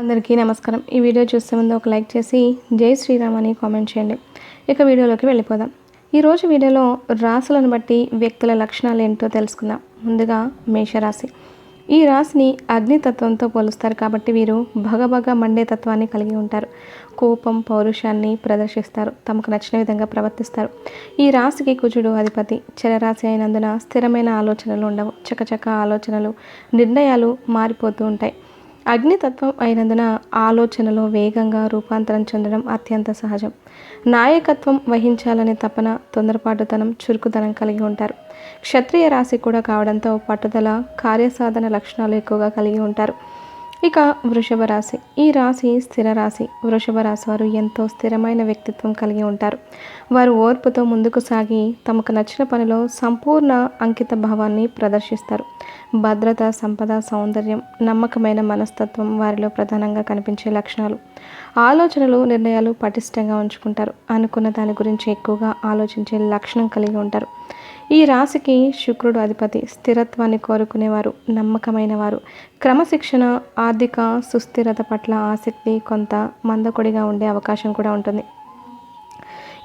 అందరికీ నమస్కారం. ఈ వీడియో చూసే ముందు ఒక లైక్ చేసి జై శ్రీరామ్ అని కామెంట్ చేయండి. ఇక వీడియోలోకి వెళ్ళిపోదాం. ఈరోజు వీడియోలో రాశులను బట్టి వ్యక్తుల లక్షణాలు ఏంటో తెలుసుకుందాం. ముందుగా మేషరాశి. ఈ రాశిని అగ్నితత్వంతో పోలుస్తారు కాబట్టి వీరు భగభగ మండే తత్వాన్ని కలిగి ఉంటారు. కోపం, పౌరుషాన్ని ప్రదర్శిస్తారు. తమకు నచ్చిన విధంగా ప్రవర్తిస్తారు. ఈ రాశికి కుజుడు అధిపతి. చరరాశి అయినందున స్థిరమైన ఆలోచనలు ఉండవు. చకచక ఆలోచనలు, నిర్ణయాలు మారిపోతూ ఉంటాయి. అగ్నితత్వం అయినందున ఆలోచనలో వేగంగా రూపాంతరం చెందడం అత్యంత సహజం. నాయకత్వం వహించాలనే తపన, తొందరపాటుతనం, చురుకుదనం కలిగి ఉంటారు. క్షత్రియ రాశి కూడా కావడంతో పట్టుదల, కార్యసాధన లక్షణాలు ఎక్కువగా కలిగి ఉంటారు. ఇక వృషభ రాశి. ఈ రాశి స్థిర రాశి. వృషభ రాశి వారు ఎంతో స్థిరమైన వ్యక్తిత్వం కలిగి ఉంటారు. వారు ఓర్పుతో ముందుకు సాగి తమకు నచ్చిన పనిలో సంపూర్ణ అంకిత భావాన్ని ప్రదర్శిస్తారు. భద్రత, సంపద, సౌందర్యం, నమ్మకమైన మనస్తత్వం వారిలో ప్రధానంగా కనిపించే లక్షణాలు. ఆలోచనలు, నిర్ణయాలు పటిష్టంగా ఉంచుకుంటారు. అనుకున్న దాని గురించి ఎక్కువగా ఆలోచించే లక్షణం కలిగి ఉంటారు. ఈ రాశికి శుక్రుడు అధిపతి. స్థిరత్వాన్ని కోరుకునేవారు, నమ్మకమైన వారు. క్రమశిక్షణ, ఆర్థిక సుస్థిరత పట్ల ఆసక్తి, కొంత మందకొడిగా ఉండే అవకాశం కూడా ఉంటుంది.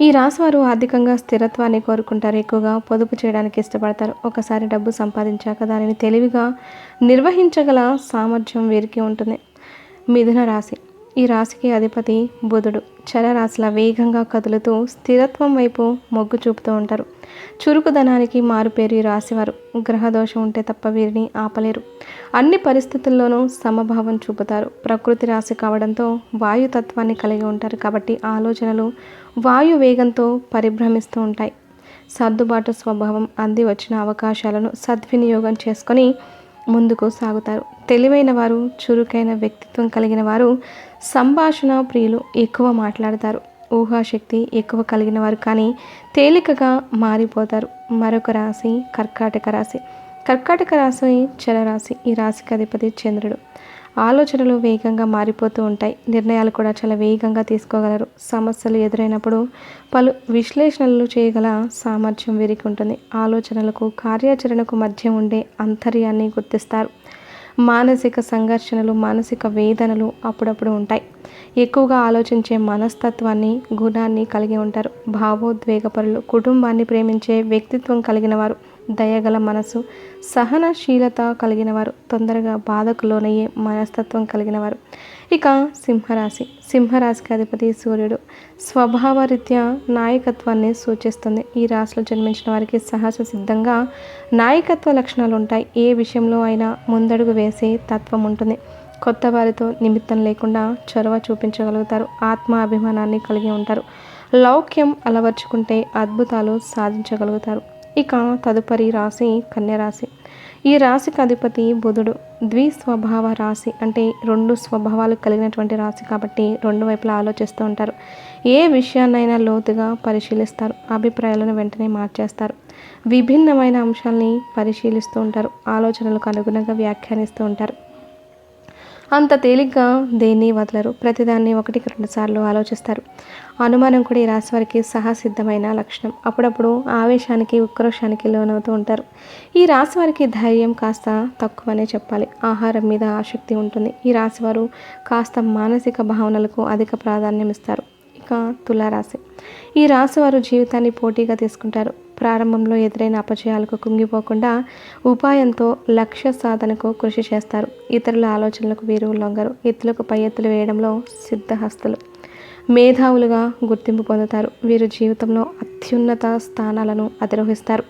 ఈ రాశి వారు ఆర్థికంగా స్థిరత్వాన్ని కోరుకుంటారు. ఎక్కువగా పొదుపు చేయడానికి ఇష్టపడతారు. ఒకసారి డబ్బు సంపాదించాక దానిని తెలివిగా నిర్వహించగల సామర్థ్యం వీరికి ఉంటుంది. మిథున రాశి. ఈ రాశికి అధిపతి బుధుడు. చరరాశిలా వేగంగా కదులుతూ స్థిరత్వం వైపు మొగ్గు చూపుతూ ఉంటారు. చురుకుదనానికి మారుపేరు ఈ రాశివారు. గ్రహదోషం ఉంటే తప్ప వీరిని ఆపలేరు. అన్ని పరిస్థితుల్లోనూ సమభావం చూపుతారు. ప్రకృతి రాశి కావడంతో వాయుతత్వాన్ని కలిగి ఉంటారు కాబట్టి ఆలోచనలు వాయు వేగంతో పరిభ్రమిస్తూ ఉంటాయి. సర్దుబాటు స్వభావం, అంది వచ్చిన అవకాశాలను సద్వినియోగం చేసుకొని ముందుకు సాగుతారు. తెలివైన వారు, చురుకైన వ్యక్తిత్వం కలిగిన వారు, సంభాషణ ప్రియులు, ఎక్కువ మాట్లాడతారు. ఊహాశక్తి ఎక్కువ కలిగిన వారు కానీ తేలికగా మారిపోతారు. మరొక రాశి కర్కాటక రాశి. కర్కాటక రాశి చరరాశి. ఈ రాశికి అధిపతి చంద్రుడు. ఆలోచనలు వేగంగా మారిపోతూ ఉంటాయి. నిర్ణయాలు కూడా చాలా వేగంగా తీసుకోగలరు. సమస్యలు ఎదురైనప్పుడు పలు విశ్లేషణలు చేయగల సామర్థ్యం వీరికి ఉంటుంది. ఆలోచనలకు, కార్యాచరణకు మధ్య ఉండే అంతర్యాన్ని గుర్తిస్తారు. మానసిక సంఘర్షణలు, మానసిక వేదనలు అప్పుడప్పుడు ఉంటాయి. ఎక్కువగా ఆలోచించే మనస్తత్వాన్ని, గుణాన్ని కలిగి ఉంటారు. భావోద్వేగపరులు, కుటుంబాన్ని ప్రేమించే వ్యక్తిత్వం కలిగిన వారు, దయగల మనసు, సహనశీలత కలిగిన వారు, తొందరగా బాధకు లోనయ్యే మనస్తత్వం కలిగిన వారు. ఇక సింహరాశి. సింహరాశికి అధిపతి సూర్యుడు. స్వభావరీత్యా నాయకత్వాన్ని సూచిస్తుంది. ఈ రాశిలో జన్మించిన వారికి సహజ సిద్ధంగా నాయకత్వ లక్షణాలు ఉంటాయి. ఏ విషయంలో అయినా ముందడుగు వేసే తత్వం ఉంటుంది. కొత్త వారితో నిమిత్తం లేకుండా చొరవ చూపించగలుగుతారు. ఆత్మాభిమానాన్ని కలిగి ఉంటారు. లౌక్యం అలవర్చుకుంటే అద్భుతాలు సాధించగలుగుతారు. ఇక తదుపరి రాశి కన్యరాశి. ఈ రాశికి అధిపతి బుధుడు. ద్విస్వభావ రాశి అంటే రెండు స్వభావాలు కలిగినటువంటి రాశి కాబట్టి రెండు వైపులా ఆలోచిస్తూ ఉంటారు. ఏ విషయాన్నైనా లోతుగా పరిశీలిస్తారు. అభిప్రాయాలను వెంటనే మార్చేస్తారు. విభిన్నమైన అంశాలని పరిశీలిస్తూ ఉంటారు. ఆలోచనలకు అనుగుణంగా వ్యాఖ్యానిస్తూ ఉంటారు. అంత తేలిగ్గా దేన్ని వదలరు. ప్రతిదాన్ని 1-2 సార్లు ఆలోచిస్తారు. అనుమానం కూడా ఈ రాశి వారికి సహసిద్ధమైన లక్షణం. అప్పుడప్పుడు ఆవేశానికి, ఉక్రోషానికి లోనవుతూ ఉంటారు. ఈ రాశి వారికి ధైర్యం కాస్త తక్కువనే చెప్పాలి. ఆహారం మీద ఆసక్తి ఉంటుంది. ఈ రాశివారు కాస్త మానసిక భావనలకు అధిక ప్రాధాన్యం ఇస్తారు. ఇక తులారాశి. ఈ రాశివారు జీవితాన్ని పోటీగా తీసుకుంటారు. ప్రారంభంలో ఎదురైన అపజయాలకు కుంగిపోకుండా ఉపాయంతో లక్ష్య సాధనకు కృషి చేస్తారు. ఇతరుల ఆలోచనలకు వీరు లొంగరు. ఎత్తులకు పై ఎత్తులు వేయడంలో సిద్ధహస్తులు. మేధావులుగా గుర్తింపు పొందుతారు. వీరు జీవితంలో అత్యున్నత స్థానాలను అధిరోహిస్తారు.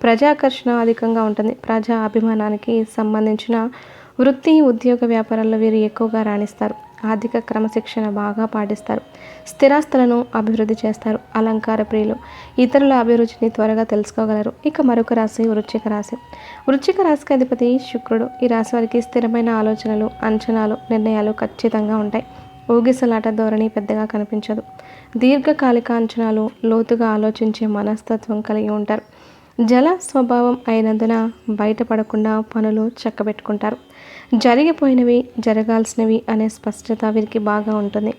ప్రజాకర్షణ అధికంగా ఉంటుంది. ప్రజా అభిమానానికి సంబంధించిన వృత్తి, ఉద్యోగ వ్యాపారాల్లో వీరు ఎక్కువగా రాణిస్తారు. ఆర్థిక క్రమశిక్షణ బాగా పాటిస్తారు. స్థిరాస్తులను అభివృద్ధి చేస్తారు. అలంకార ప్రియులు. ఇతరుల అభిరుచిని త్వరగా తెలుసుకోగలరు. ఇక మరొక రాశి వృశ్చిక రాశి. వృశ్చిక రాశికి అధిపతి శుక్రుడు. ఈ రాశి వారికి స్థిరమైన ఆలోచనలు, అంచనాలు, నిర్ణయాలు ఖచ్చితంగా ఉంటాయి. ఊగిసలాట ధోరణి పెద్దగా కనిపించదు. దీర్ఘకాలిక అంచనాలు, లోతుగా ఆలోచించే మనస్తత్వం కలిగి ఉంటారు. జల స్వభావం అయినందున బయటపడకుండా పనులు చక్కబెట్టుకుంటారు. జరిగిపోయినవి, జరగాల్సినవి అనే స్పష్టత వీరికి బాగా ఉంటుంది.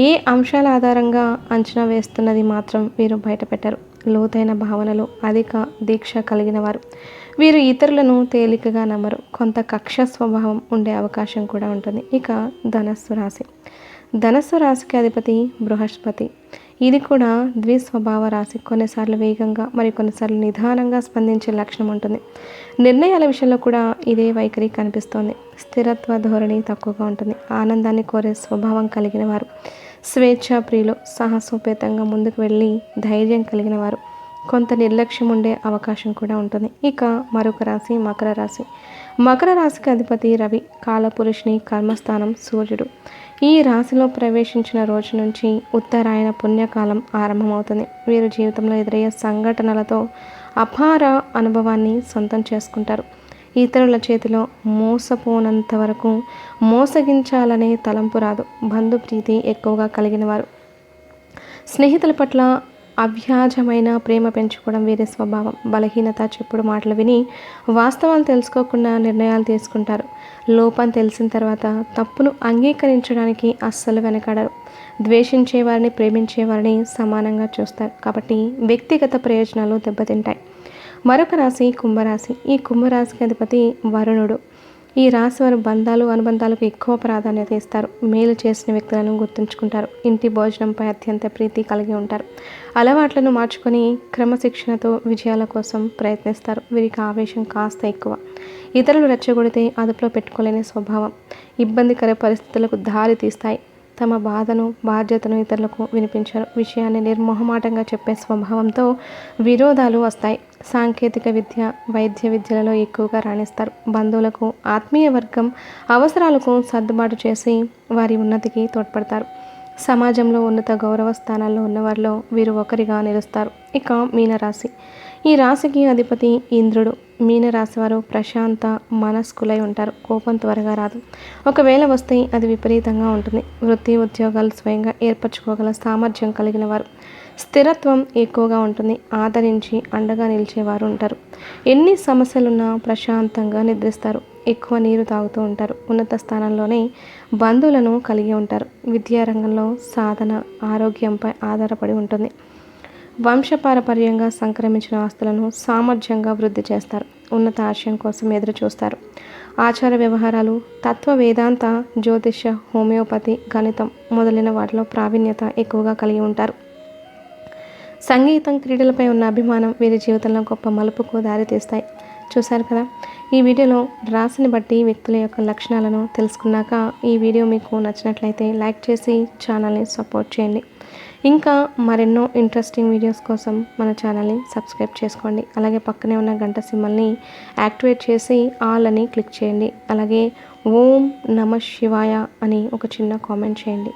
ఏ అంశాల ఆధారంగా అంచనా వేస్తున్నది మాత్రం వీరు బయటపెట్టరు. లోతైన భావనలు, అధిక దీక్ష కలిగిన వారు. వీరు ఇతరులను తేలికగా నమ్మరు. కొంత కక్ష స్వభావం ఉండే అవకాశం కూడా ఉంటుంది. ఇక ధనస్సు రాశి. ధనస్సు రాశికి అధిపతి బృహస్పతి. ఇది కూడా ద్విస్వభావ రాశి. కొన్నిసార్లు వేగంగా మరి కొన్నిసార్లు నిదానంగా స్పందించే లక్షణం ఉంటుంది. నిర్ణయాల విషయంలో కూడా ఇదే వైఖరి కనిపిస్తోంది. స్థిరత్వ ధోరణి తక్కువగా ఉంటుంది. ఆనందాన్ని కోరే స్వభావం కలిగిన వారు. స్వేచ్ఛా ప్రియులు, సాహసోపేతంగా ముందుకు వెళ్ళి ధైర్యం కలిగిన వారు. కొంత నిర్లక్ష్యం ఉండే అవకాశం కూడా ఉంటుంది. ఇక మరొక రాశి మకర రాశి. మకర రాశికి అధిపతి రవి. కాలపురుషుని కర్మస్థానం సూర్యుడు. ఈ రాశిలో ప్రవేశించిన రోజు నుంచి ఉత్తరాయణ పుణ్యకాలం ఆరంభమవుతుంది. వీరు జీవితంలో ఎదురయ్యే సంఘటనలతో అపార అనుభవాన్ని సొంతం చేసుకుంటారు. ఇతరుల చేతిలో మోసపోనంత వరకు మోసగించాలనే తలంపు రాదు. బంధుప్రీతి ఎక్కువగా కలిగిన వారు. స్నేహితుల పట్ల అవ్యాజమైన ప్రేమ పెంచుకోవడం వీరి స్వభావం. బలహీనత, చెప్పుడు మాటలు విని వాస్తవాలు తెలుసుకోకుండా నిర్ణయాలు తీసుకుంటారు. లోపం తెలిసిన తర్వాత తప్పును అంగీకరించడానికి అస్సలు వెనకాడరు. ద్వేషించేవారిని, ప్రేమించేవారిని సమానంగా చూస్తారు. కాబట్టి వ్యక్తిగత ప్రయోజనాలు దెబ్బతింటాయి. మరొక రాశి కుంభరాశి. ఈ కుంభరాశికి అధిపతి వరుణుడు. ఈ రాశి వారు బంధాలు, అనుబంధాలకు ఎక్కువ ప్రాధాన్యత ఇస్తారు. మేలు చేసిన వ్యక్తులను గుర్తుంచుకుంటారు. ఇంటి భోజనంపై అత్యంత ప్రీతి కలిగి ఉంటారు. అలవాట్లను మార్చుకొని క్రమశిక్షణతో విజయాల కోసం ప్రయత్నిస్తారు. వీరికి ఆవేశం కాస్త ఎక్కువ. ఇతరులు రెచ్చగొడితే అదుపులో పెట్టుకోలేని స్వభావం. ఇబ్బందికర పరిస్థితులకు దారి తీస్తాయి. తమ బాధను, బాధ్యతను ఇతరులకు వినిపించారు. విషయాన్ని నిర్మోహమాటంగా చెప్పే స్వభావంతో విరోధాలు వస్తాయి. సాంకేతిక విద్య, వైద్య విద్యలలో ఎక్కువగా రాణిస్తారు. బంధువులకు, ఆత్మీయ వర్గం అవసరాలకు సర్దుబాటు చేసి వారి ఉన్నతికి తోడ్పడతారు. సమాజంలో ఉన్నత గౌరవ స్థానాల్లో ఉన్నవారిలో వీరు ఒకరిగా నిలుస్తారు. ఇక మీనరాశి. ఈ రాశికి అధిపతి ఇంద్రుడు. మీనరాశి వారు ప్రశాంత మనస్కులై ఉంటారు. కోపం త్వరగా రాదు. ఒకవేళ వస్తే అది విపరీతంగా ఉంటుంది. వృత్తి, ఉద్యోగాలు స్వయంగా ఏర్పరచుకోగల సామర్థ్యం కలిగిన వారు. స్థిరత్వం ఎక్కువగా ఉంటుంది. ఆదరించి అండగా నిలిచేవారు ఉంటారు. ఎన్ని సమస్యలున్నా ప్రశాంతంగా నిద్రిస్తారు. ఎక్కువ నీరు తాగుతూ ఉంటారు. ఉన్నత స్థానంలోనే బంధువులను కలిగి ఉంటారు. విద్యారంగంలో సాధన ఆరోగ్యంపై ఆధారపడి ఉంటుంది. వంశపారపర్యంగా సంక్రమించిన ఆస్తులను సామర్థ్యంగా వృద్ధి చేస్తారు. ఉన్నత ఆశయం కోసం ఎదురు చూస్తారు. ఆచార వ్యవహారాలు, తత్వ వేదాంత, జ్యోతిష, హోమియోపతి, గణితం మొదలైన వాటిలో ప్రావీణ్యత ఎక్కువగా కలిగి ఉంటారు. సంగీతం, క్రీడలపై ఉన్న అభిమానం వీరి జీవితంలో గొప్ప మలుపుకు దారితీస్తాయి. చూశారు కదా, ఈ వీడియోలో రాశిని బట్టి వ్యక్తుల యొక్క లక్షణాలను తెలుసుకున్నాక ఈ వీడియో మీకు నచ్చినట్లయితే లైక్ చేసి ఛానల్ని సపోర్ట్ చేయండి. ఇంకా మరెన్నో ఇంట్రెస్టింగ్ వీడియోస్ కోసం మన ఛానల్ని సబ్స్క్రైబ్ చేసుకోండి. అలాగే పక్కనే ఉన్న గంట సింబల్ని యాక్టివేట్ చేసి ఆల్ అని క్లిక్ చేయండి. అలాగే ఓం నమః శివాయ అని ఒక చిన్న కామెంట్ చేయండి.